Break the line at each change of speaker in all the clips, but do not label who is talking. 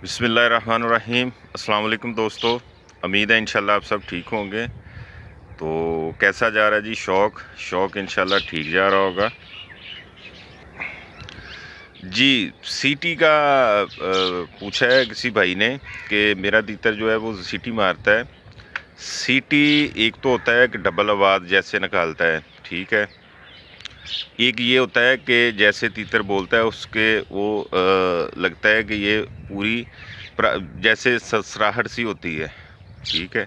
बिस्मिल्लाहिर्रहमानिर्रहीम। अस्सलाम वालेकुम दोस्तों, उम्मीद है इंशाल्लाह आप सब ठीक होंगे। तो कैसा जा रहा है जी शौक़ इंशाल्लाह ठीक जा रहा होगा जी। सीटी का पूछा है किसी भाई ने कि मेरा तीतर जो है वो सीटी मारता है। सीटी एक तो होता है कि डबल आवाज़ जैसे निकालता है, ठीक है। एक ये होता है कि जैसे तीतर बोलता है उसके वो लगता है कि ये पूरी जैसे ससराहट सी होती है, ठीक है,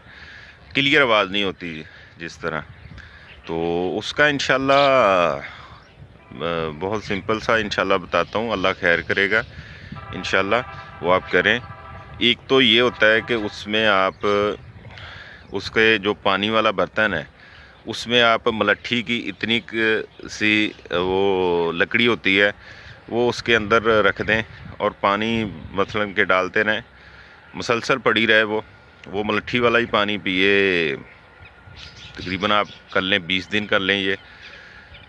क्लियर आवाज़ नहीं होती जिस तरह। तो उसका इंशाल्लाह बहुत सिंपल सा इंशाल्लाह बताता हूँ, अल्लाह खैर करेगा इंशाल्लाह वो आप करें। एक तो ये होता है कि उसमें आप उसके जो पानी वाला बर्तन है उसमें आप मलट्ठी की इतनी सी वो लकड़ी होती है वो उसके अंदर रख दें और पानी मसलन के डालते रहें, मुसलसल पड़ी रहे वो मलट्ठी वाला ही पानी पिए। तकरीबन आप कर लें 20 दिन कर लें ये,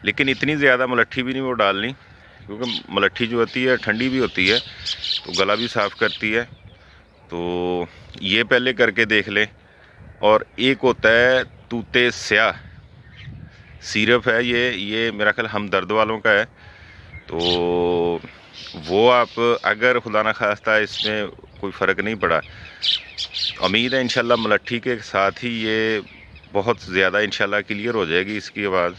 लेकिन इतनी ज़्यादा मलट्ठी भी नहीं वो डालनी, क्योंकि मलट्ठी जो होती है ठंडी भी होती है तो गला भी साफ़ करती है। तो ये पहले करके देख लें। और एक होता है तूते स्याह सिरप है, ये मेरा ख्याल हमदर्द वालों का है। तो वो आप अगर खुदा न खास्ता इसमें कोई फ़र्क नहीं पड़ा, उम्मीद है इंशाल्लाह मलट्ठी के साथ ही ये बहुत ज़्यादा इंशाल्लाह क्लियर हो जाएगी इसकी आवाज़।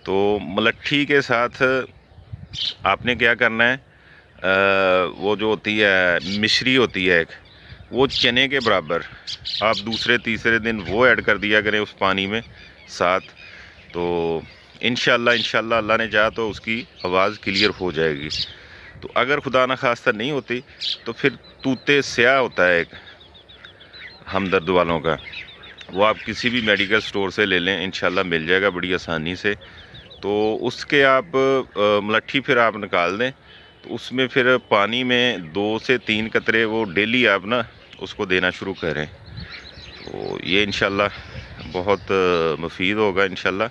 तो मलट्ठी के साथ आपने क्या करना है, वो जो होती है मिश्री होती है एक, वो चने के बराबर आप दूसरे तीसरे दिन वो ऐड कर दिया करें उस पानी में साथ। तो इंशाल्लाह अल्लाह ने चाहा तो उसकी आवाज़ क्लियर हो जाएगी। तो अगर खुदा न खास्ता नहीं होती तो फिर तूते स्याह होता है एक हमदर्द वालों का, वो आप किसी भी मेडिकल स्टोर से ले लें, इंशाल्लाह मिल जाएगा बड़ी आसानी से। तो उसके आप मलट्ठी फिर आप निकाल दें, तो उसमें फिर पानी में 2 से 3 कतरे वो डेली आप ना उसको देना शुरू करें। तो ये इंशाल्लाह बहुत मुफीद होगा, इंशाल्लाह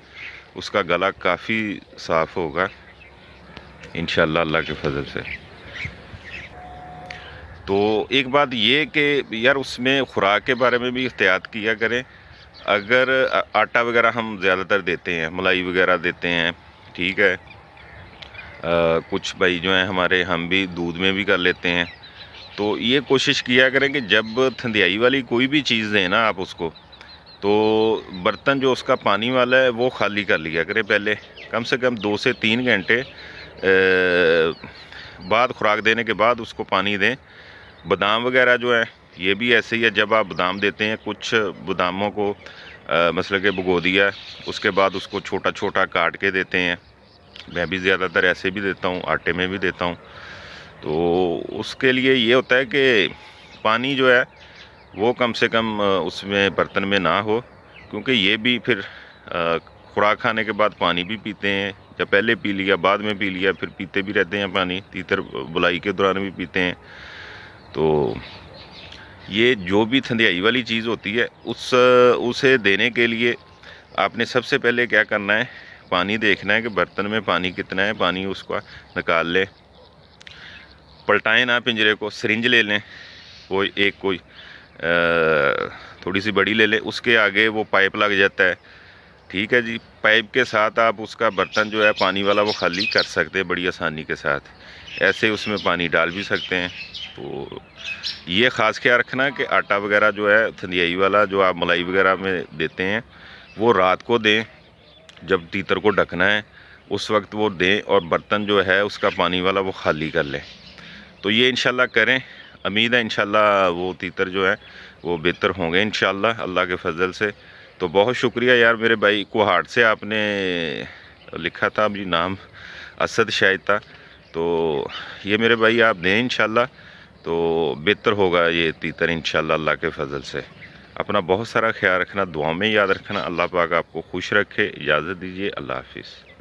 उसका गला काफ़ी साफ़ होगा इंशाल्लाह अल्लाह के फजल से। तो एक बात ये कि यार उसमें खुराक के बारे में भी एहतियात किया करें। अगर आटा वगैरह हम ज़्यादातर देते हैं, मलाई वगैरह देते हैं, ठीक है, कुछ भाई जो हैं हमारे हम भी दूध में भी कर लेते हैं। तो ये कोशिश किया करें कि जब ठंडियाई वाली कोई भी चीज़ दें ना आप उसको, तो बर्तन जो उसका पानी वाला है वो खाली कर लिया करें पहले, कम से कम 2 से 3 घंटे बाद खुराक देने के बाद उसको पानी दें। बादाम वगैरह जो है ये भी ऐसे ही है, जब आप बादाम देते हैं कुछ बादामों को मसले के भिगो दिया, उसके बाद उसको छोटा छोटा काट के देते हैं। मैं भी ज़्यादातर ऐसे भी देता हूँ, आटे में भी देता हूँ। तो उसके लिए ये होता है कि पानी जो है वो कम से कम उसमें बर्तन में ना हो, क्योंकि ये भी फिर खुराक खाने के बाद पानी भी पीते हैं, या पहले पी लिया बाद में पी लिया, फिर पीते भी रहते हैं पानी, तीतर बुलाई के दौरान भी पीते हैं। तो ये जो भी ठंडियाई वाली चीज़ होती है उसे देने के लिए आपने सबसे पहले क्या करना है, पानी देखना है कि बर्तन में पानी कितना है, पानी उसका निकाल लें, पलटाएं ना पिंजरे को, सिरिंज ले लें कोई थोड़ी सी बड़ी ले लें, उसके आगे वो पाइप लग जाता है, ठीक है जी। पाइप के साथ आप उसका बर्तन जो है पानी वाला वो खाली कर सकते हैं बड़ी आसानी के साथ, ऐसे उसमें पानी डाल भी सकते हैं। तो ये ख़ास ख्याल रखना कि आटा वगैरह जो है ठंडियाई वाला जो आप मलाई वगैरह में देते हैं वो रात को दें, जब तीतर को ढकना है उस वक्त वो दें, और बर्तन जो है उसका पानी वाला वो खाली कर लें। तो ये इंशाल्लाह करें, उम्मीद है इंशाल्लाह वो तीतर जो है वो बेहतर होंगे इंशाल्लाह अल्लाह के फजल से। तो बहुत शुक्रिया यार मेरे भाई, कोहाट से आपने लिखा था, अभी नाम असद शायद था। तो ये मेरे भाई आप दें इंशाल्लाह, तो बेहतर होगा ये तीतर इंशाल्लाह अल्लाह के फजल से। अपना बहुत सारा ख्याल रखना, दुआ में याद रखना। अल्लाह पाक आपको खुश रखे। इजाज़त दीजिए, अल्लाह हाफिज़।